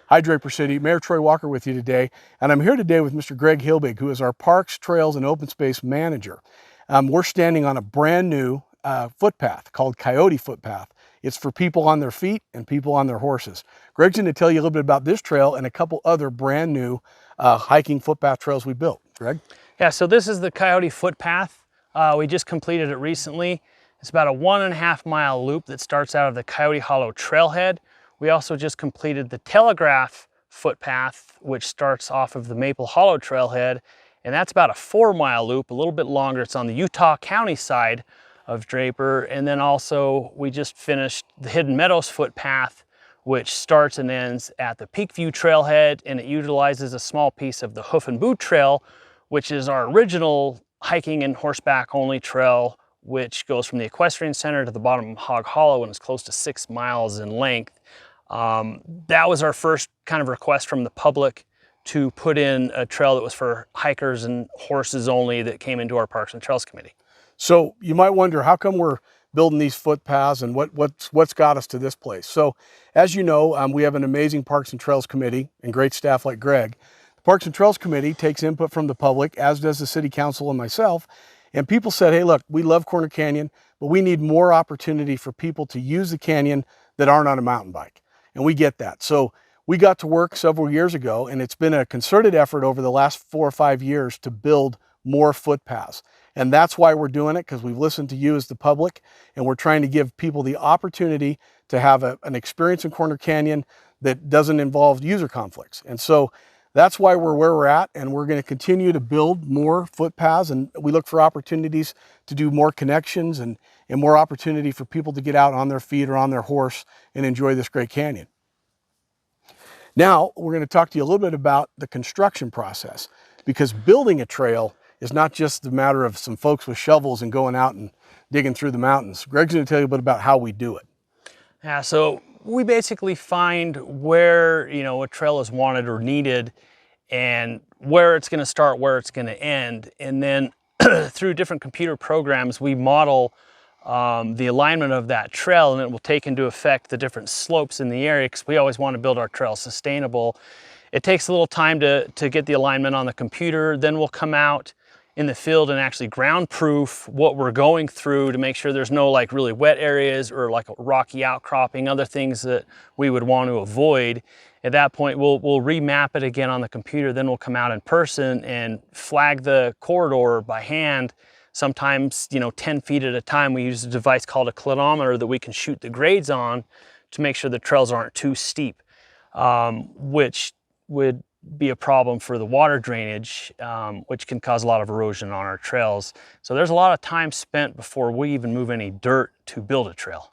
Hi, Draper City. Mayor Troy Walker with you today, and I'm here today with Mr. Greg Hilbig, who is our Parks, Trails, and Open Space Manager. We're standing on a brand new footpath called Coyote Footpath. It's for people on their feet and people on their horses. Greg's going to tell you a little bit about this trail and a couple other brand new hiking footpath trails we built. Greg? Yeah, so this is the Coyote Footpath. We just completed it recently. It's about a 1.5 mile loop that starts out of the Coyote Hollow trailhead. We also just completed the Telegraph Footpath, which starts off of the Maple Hollow trailhead, and that's about a 4-mile loop, a little bit longer. It's on the Utah County side of Draper. And then also we just finished the Hidden Meadows Footpath, which starts and ends at the Peakview trailhead, and it utilizes a small piece of the Hoof and Boot Trail, which is our original hiking and horseback only trail, which goes from the Equestrian Center to the bottom of Hog Hollow and is close to 6 miles in length. That was our first kind of request from the public to put in a trail that was for hikers and horses only that came into our Parks and Trails Committee. So you might wonder, how come we're building these footpaths and what's got us to this place? So as you know, we have an amazing Parks and Trails Committee and great staff like Greg. The Parks and Trails Committee takes input from the public, as does the City Council and myself. And people said, hey, look, we love Corner Canyon, but we need more opportunity for people to use the canyon that aren't on a mountain bike. And we get that. So we got to work several years ago, and it's been a concerted effort over the last 4 or 5 years to build more footpaths. And that's why we're doing it, because we've listened to you as the public, and we're trying to give people the opportunity to have an experience in Corner Canyon that doesn't involve user conflicts. And so that's why we're where we're at, and we're going to continue to build more footpaths, and we look for opportunities to do more connections and more opportunity for people to get out on their feet or on their horse and enjoy this great canyon. Now, we're going to talk to you a little bit about the construction process, because building a trail is not just the matter of some folks with shovels and going out and digging through the mountains. Greg's going to tell you a bit about how we do it. Yeah, so we basically find where, a trail is wanted or needed and where it's going to start, where it's going to end. And then through different computer programs, we model the alignment of that trail, and it will take into effect the different slopes in the area, because we always want to build our trail sustainable. It takes a little time to get the alignment on the computer. Then we'll come out in the field and actually ground proof what we're going through to make sure there's no like really wet areas or like a rocky outcropping, other things that we would want to avoid. At that point, we'll remap it again on the computer. Then we'll come out in person and flag the corridor by hand. Sometimes, 10 feet at a time. We use a device called a clinometer that we can shoot the grades on to make sure the trails aren't too steep, which would be a problem for the water drainage, which can cause a lot of erosion on our trails. So there's a lot of time spent before we even move any dirt to build a trail.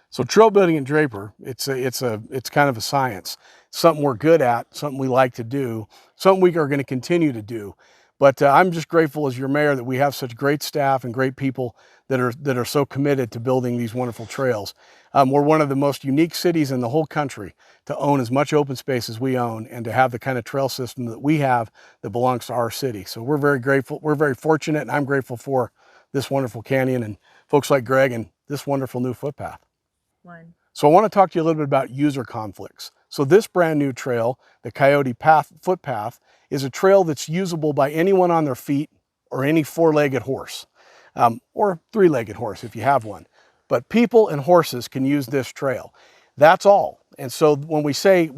So trail building in Draper, it's kind of a science, something we're good at, something we like to do, something we are going to continue to do. But I'm just grateful as your mayor that we have such great staff and great people that are so committed to building these wonderful trails. We're one of the most unique cities in the whole country to own as much open space as we own and to have the kind of trail system that we have that belongs to our city. So we're very grateful. We're very fortunate, and I'm grateful for this wonderful canyon and folks like Greg and this wonderful new footpath. So I want to talk to you a little bit about user conflicts. So this brand new trail, the Coyote Footpath, is a trail that's usable by anyone on their feet or any 4-legged horse, or 3-legged horse if you have one. But people and horses can use this trail. That's all. And so when we say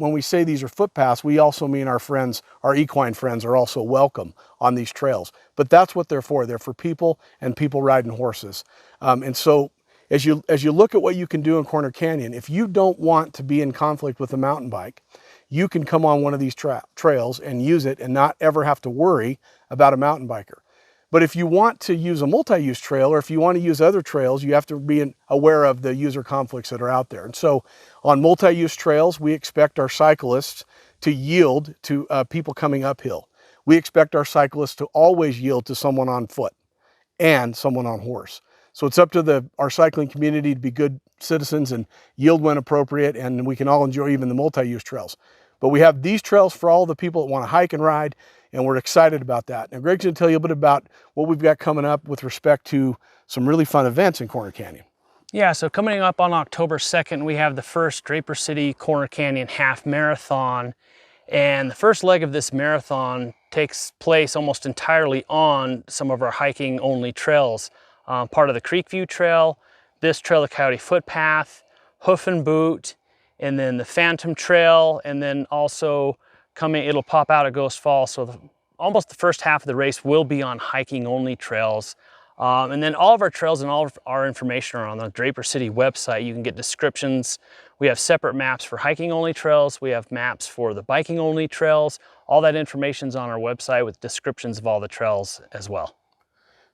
these are footpaths, we also mean our friends, our equine friends, are also welcome on these trails. But that's what they're for. They're for people and people riding horses. And so as you look at what you can do in Corner Canyon, if you don't want to be in conflict with a mountain bike, you can come on one of these trails and use it and not ever have to worry about a mountain biker. But if you want to use a multi-use trail, or if you want to use other trails, you have to be aware of the user conflicts that are out there. And so on multi-use trails, we expect our cyclists to yield to people coming uphill. We expect our cyclists to always yield to someone on foot and someone on horse. So it's up to our cycling community to be good citizens and yield when appropriate, and we can all enjoy even the multi-use trails. But we have these trails for all the people that want to hike and ride, and we're excited about that. Now, Greg's going to tell you a bit about what we've got coming up with respect to some really fun events in Corner Canyon. Yeah, so coming up on October 2nd, we have the first Draper City Corner Canyon Half Marathon. And the first leg of this marathon takes place almost entirely on some of our hiking only trails. Part of the Creekview Trail, this trail, the Coyote Footpath, Hoof and Boot, and then the Phantom Trail, and then also coming, it'll pop out at Ghost Falls. So almost the first half of the race will be on hiking only trails. And then all of our trails and all of our information are on the Draper City website. You can get descriptions. We have separate maps for hiking only trails. We have maps for the biking only trails. All that information's on our website with descriptions of all the trails as well.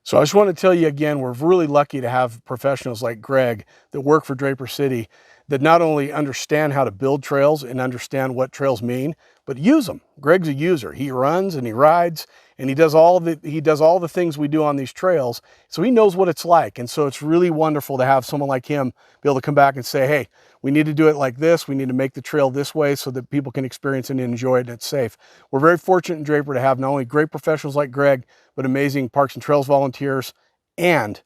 So I just want to tell you again, we're really lucky to have professionals like Greg that work for Draper City that not only understand how to build trails and understand what trails mean, but use them. Greg's a user. He runs and he rides and he does all the things we do on these trails. So he knows what it's like. And so it's really wonderful to have someone like him be able to come back and say, hey, we need to do it like this. We need to make the trail this way so that people can experience it and enjoy it and it's safe. We're very fortunate in Draper to have not only great professionals like Greg, but amazing Parks and Trails volunteers. And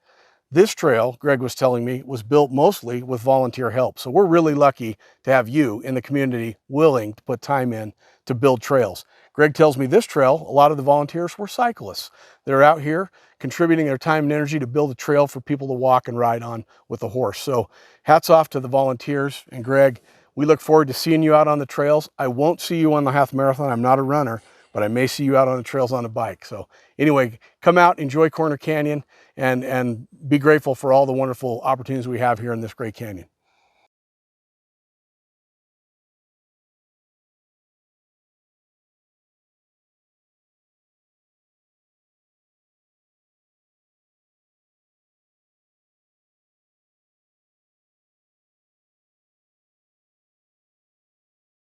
this trail, Greg was telling me, was built mostly with volunteer help. So we're really lucky to have you in the community willing to put time in to build trails. Greg tells me this trail, a lot of the volunteers were cyclists. They're out here contributing their time and energy to build a trail for people to walk and ride on with a horse. So hats off to the volunteers. And Greg, we look forward to seeing you out on the trails. I won't see you on the half marathon. I'm not a runner, but I may see you out on the trails on a bike. So anyway, come out, enjoy Corner Canyon, and be grateful for all the wonderful opportunities we have here in this great canyon.